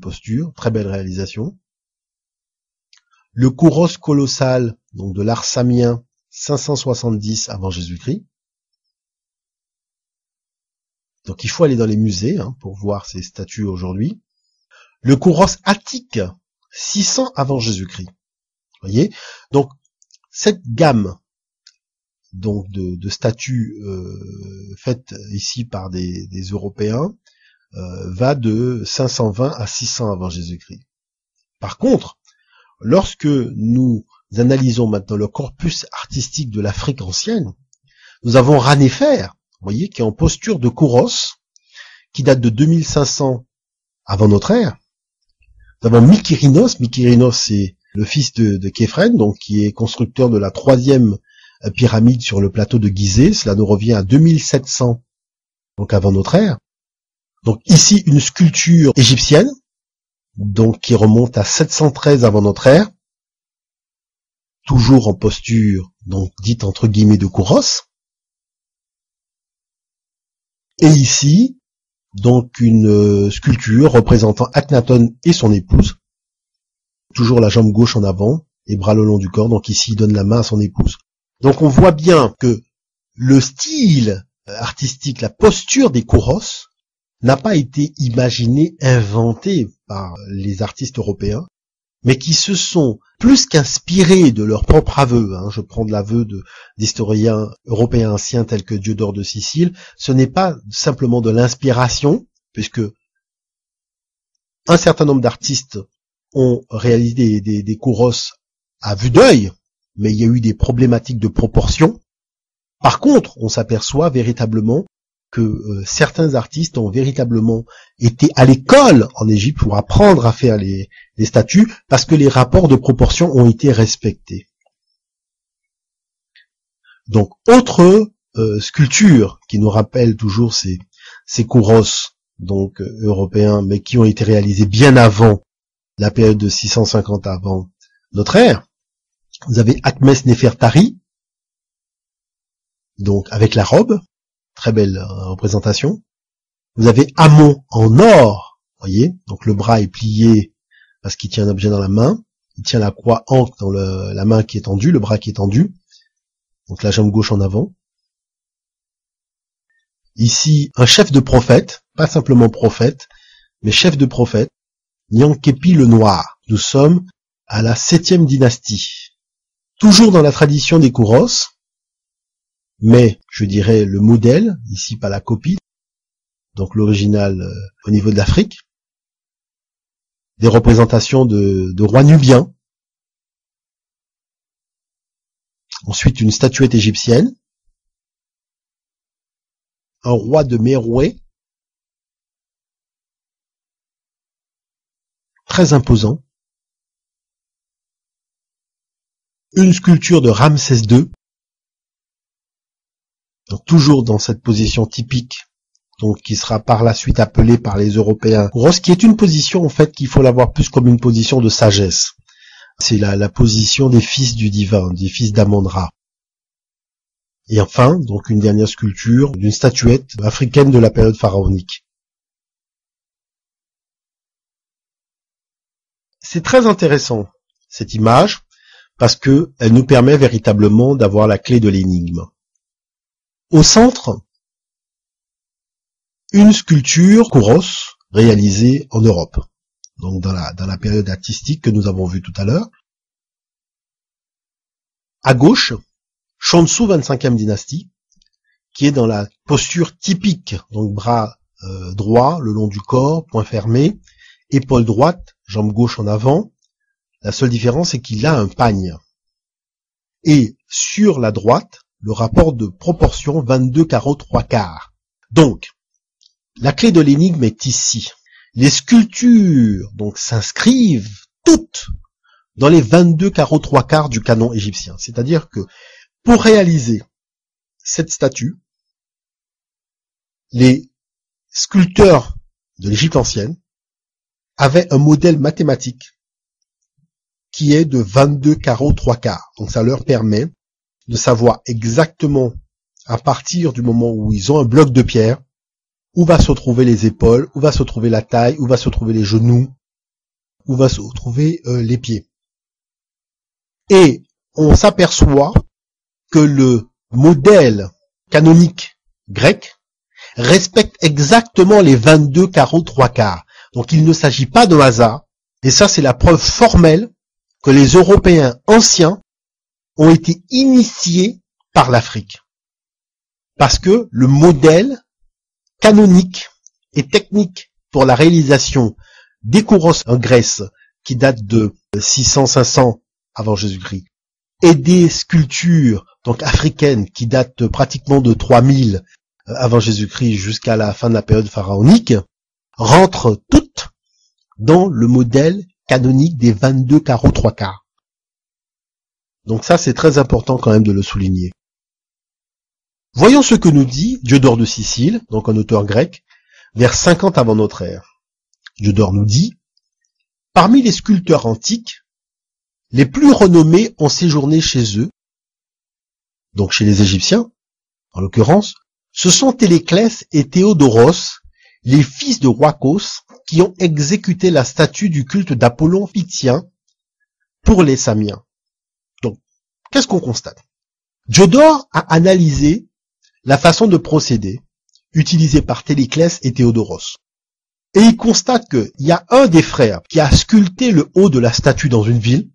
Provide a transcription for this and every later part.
posture, très belle réalisation. Le kouros colossal, donc de l'art samien, 570 avant Jésus-Christ. Donc il faut aller dans les musées pour voir ces statues aujourd'hui. Le kouros attique, 600 avant Jésus-Christ. Vous voyez? Donc cette gamme donc de statues faites ici par des Européens va de 520 à 600 avant Jésus-Christ. Par contre, lorsque nous analysons maintenant le corpus artistique de l'Afrique ancienne, nous avons Ranéfer, vous voyez, qui est en posture de kouros, qui date de 2500 avant notre ère. Nous avons Mykérinos. Mykérinos, c'est le fils de Képhren, donc qui est constructeur de la 3e pyramide sur le plateau de Gizeh. Cela nous revient à 2700, donc avant notre ère. Donc ici, une sculpture égyptienne, donc qui remonte à 713 avant notre ère, toujours en posture, donc dite entre guillemets de kouros. Et ici, donc une sculpture représentant Akhenaton et son épouse, toujours la jambe gauche en avant et bras le long du corps, donc ici il donne la main à son épouse. Donc on voit bien que le style artistique, la posture des kouros n'a pas été imaginé, inventé par les artistes européens, mais qui se sont plus qu'inspirés de leur propre aveu. Je prends de l'aveu d'historiens européens anciens tels que Diodore de Sicile. Ce n'est pas simplement de l'inspiration, puisque un certain nombre d'artistes ont réalisé des kouros à vue d'œil, mais il y a eu des problématiques de proportion. Par contre, on s'aperçoit véritablement que certains artistes ont véritablement été à l'école en Égypte pour apprendre à faire les statues, parce que les rapports de proportion ont été respectés. Donc, autre sculpture qui nous rappelle toujours ces kouros donc européens, mais qui ont été réalisés bien avant la période de 650 avant notre ère. Vous avez Akhmès Néfertari, donc avec la robe, très belle représentation. Vous avez Amon en or, voyez, donc le bras est plié parce qu'il tient un objet dans la main, il tient la croix ankh dans la main qui est tendue, le bras qui est tendu, donc la jambe gauche en avant. Ici, un chef de prophète, pas simplement prophète, mais chef de prophète, Nyankepi le Noir. Nous sommes à la 7e dynastie. Toujours dans la tradition des kouros, mais je dirais le modèle, ici pas la copie, donc l'original au niveau de l'Afrique, des représentations de rois nubiens, ensuite une statuette égyptienne, un roi de Méroué, très imposant, une sculpture de Ramsès II, donc toujours dans cette position typique, donc qui sera par la suite appelée par les Européens kouros, qui est une position en fait qu'il faut l'avoir plus comme une position de sagesse. C'est la position des fils du divin, des fils d'Amon-Ra. Et enfin, donc une dernière sculpture d'une statuette africaine de la période pharaonique. C'est très intéressant cette image parce que elle nous permet véritablement d'avoir la clé de l'énigme. Au centre, une sculpture kouros réalisée en Europe, donc dans la période artistique que nous avons vue tout à l'heure. À gauche, Shonsu 25e dynastie, qui est dans la posture typique, donc bras droit le long du corps, poing fermé, épaule droite, jambe gauche en avant. La seule différence est qu'il a un pagne. Et sur la droite, le rapport de proportion 22 carreaux 3 quarts. Donc, la clé de l'énigme est ici. Les sculptures donc s'inscrivent toutes dans les 22 carreaux 3 quarts du canon égyptien. C'est-à-dire que pour réaliser cette statue, les sculpteurs de l'Égypte ancienne avaient un modèle mathématique qui est de 22 carreaux 3 quarts. Donc ça leur permet de savoir exactement, à partir du moment où ils ont un bloc de pierre, où va se trouver les épaules, où va se trouver la taille, où va se trouver les genoux, où va se retrouver les pieds. Et on s'aperçoit que le modèle canonique grec respecte exactement les 22 carreaux 3/4. Donc il ne s'agit pas de hasard, et ça c'est la preuve formelle que les Européens anciens ont été initiés par l'Afrique. Parce que le modèle canonique et technique pour la réalisation des kouros en Grèce, qui datent de 600-500 avant Jésus-Christ, et des sculptures donc africaines qui datent pratiquement de 3000 avant Jésus-Christ jusqu'à la fin de la période pharaonique, rentrent toutes dans le modèle canonique des 22 carreaux 3/4. Donc ça, c'est très important quand même de le souligner. Voyons ce que nous dit Diodore de Sicile, donc un auteur grec, vers 50 avant notre ère. Diodore nous dit: parmi les sculpteurs antiques, les plus renommés ont séjourné chez eux, donc chez les Égyptiens, en l'occurrence, ce sont Téléclès et Théodoros, les fils de Ouakos, qui ont exécuté la statue du culte d'Apollon pythien pour les Samiens. Donc, qu'est-ce qu'on constate? Diodore a analysé la façon de procéder utilisée par Téléclès et Théodoros. Et il constate qu'il y a un des frères qui a sculpté le haut de la statue dans une ville,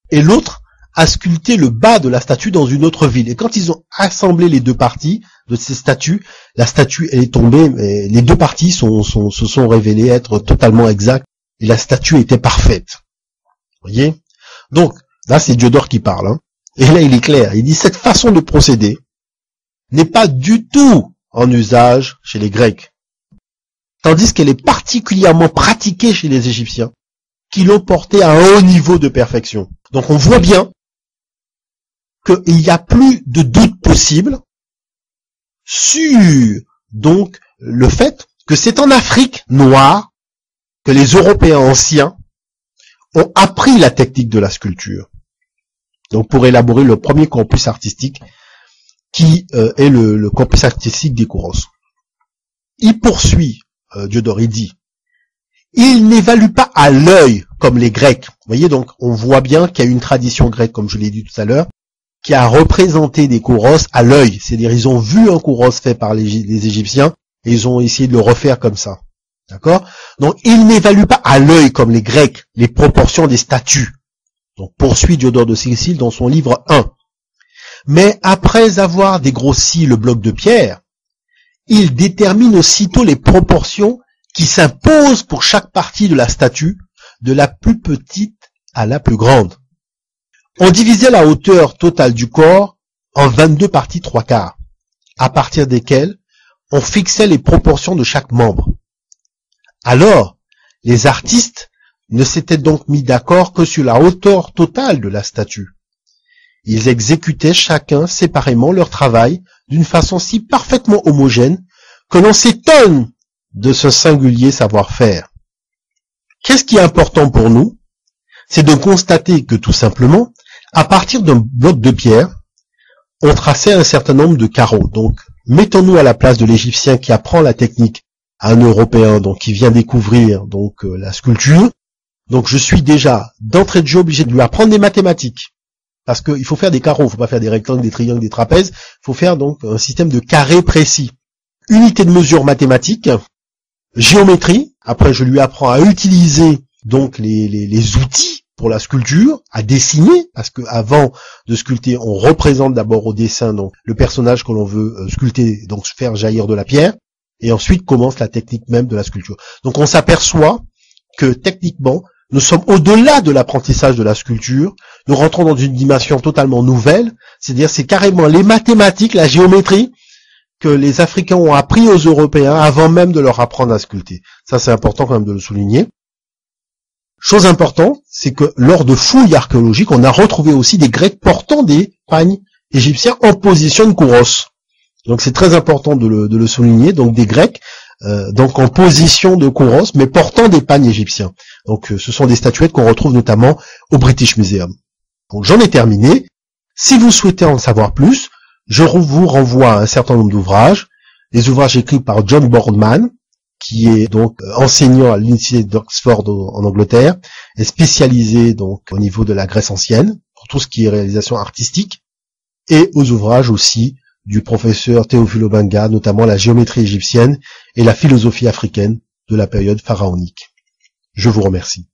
et l'autre a sculpté le bas de la statue dans une autre ville. Et quand ils ont assemblé les deux parties de ces statues, la statue elle est tombée, mais les deux parties se sont révélées être totalement exactes, et la statue était parfaite. Vous voyez? Donc, là c'est Diodore qui parle, hein. Et là il est clair, il dit cette façon de procéder n'est pas du tout en usage chez les Grecs, tandis qu'elle est particulièrement pratiquée chez les Égyptiens, qui l'ont portée à un haut niveau de perfection. Donc on voit bien qu'il n'y a plus de doute possible sur donc le fait que c'est en Afrique noire que les Européens anciens ont appris la technique de la sculpture. Donc pour élaborer le premier corpus artistique qui est le corpus artistique des kouros. Il poursuit, Diodore, il dit: il n'évalue pas à l'œil comme les Grecs. Vous voyez, donc on voit bien qu'il y a une tradition grecque, comme je l'ai dit tout à l'heure, qui a représenté des kouros à l'œil. C'est-à-dire ils ont vu un kouros fait par les Égyptiens et ils ont essayé de le refaire comme ça. D'accord? Donc il n'évalue pas à l'œil comme les Grecs les proportions des statues. Donc poursuit Diodore de Sicile dans son livre 1. Mais après avoir dégrossi le bloc de pierre, il détermine aussitôt les proportions qui s'imposent pour chaque partie de la statue, de la plus petite à la plus grande. On divisait la hauteur totale du corps en 22 parties 3/4, à partir desquelles on fixait les proportions de chaque membre. Alors, les artistes ne s'étaient donc mis d'accord que sur la hauteur totale de la statue. Ils exécutaient chacun séparément leur travail d'une façon si parfaitement homogène que l'on s'étonne de ce singulier savoir-faire. Qu'est-ce qui est important pour nous? C'est de constater que tout simplement, à partir d'un bloc de pierre, on traçait un certain nombre de carreaux. Donc, mettons-nous à la place de l'Égyptien qui apprend la technique à un Européen, donc qui vient découvrir donc la sculpture. Donc, je suis déjà d'entrée de jeu obligé de lui apprendre des mathématiques, parce qu'il faut faire des carreaux, il ne faut pas faire des rectangles, des triangles, des trapèzes. Il faut faire donc un système de carrés précis. Unité de mesure mathématique, géométrie. Après, je lui apprends à utiliser donc les outils pour la sculpture, à dessiner, parce que avant de sculpter, on représente d'abord au dessin donc le personnage que l'on veut sculpter, donc faire jaillir de la pierre, et ensuite commence la technique même de la sculpture. Donc on s'aperçoit que techniquement, nous sommes au-delà de l'apprentissage de la sculpture, nous rentrons dans une dimension totalement nouvelle, c'est-à-dire c'est carrément les mathématiques, la géométrie, que les Africains ont appris aux Européens avant même de leur apprendre à sculpter. Ça c'est important quand même de le souligner. Chose importante, c'est que lors de fouilles archéologiques, on a retrouvé aussi des Grecs portant des pagnes égyptiens en position de kouros. Donc c'est très important de le souligner. Donc des Grecs, donc en position de kouros, mais portant des pagnes égyptiens. Donc ce sont des statuettes qu'on retrouve notamment au British Museum. Donc j'en ai terminé. Si vous souhaitez en savoir plus, je vous renvoie à un certain nombre d'ouvrages. Des ouvrages écrits par John Boardman, qui est donc enseignant à l'université d'Oxford en Angleterre, est spécialisé donc au niveau de la Grèce ancienne, pour tout ce qui est réalisation artistique, et aux ouvrages aussi du professeur Théophile Obenga, notamment la géométrie égyptienne et la philosophie africaine de la période pharaonique. Je vous remercie.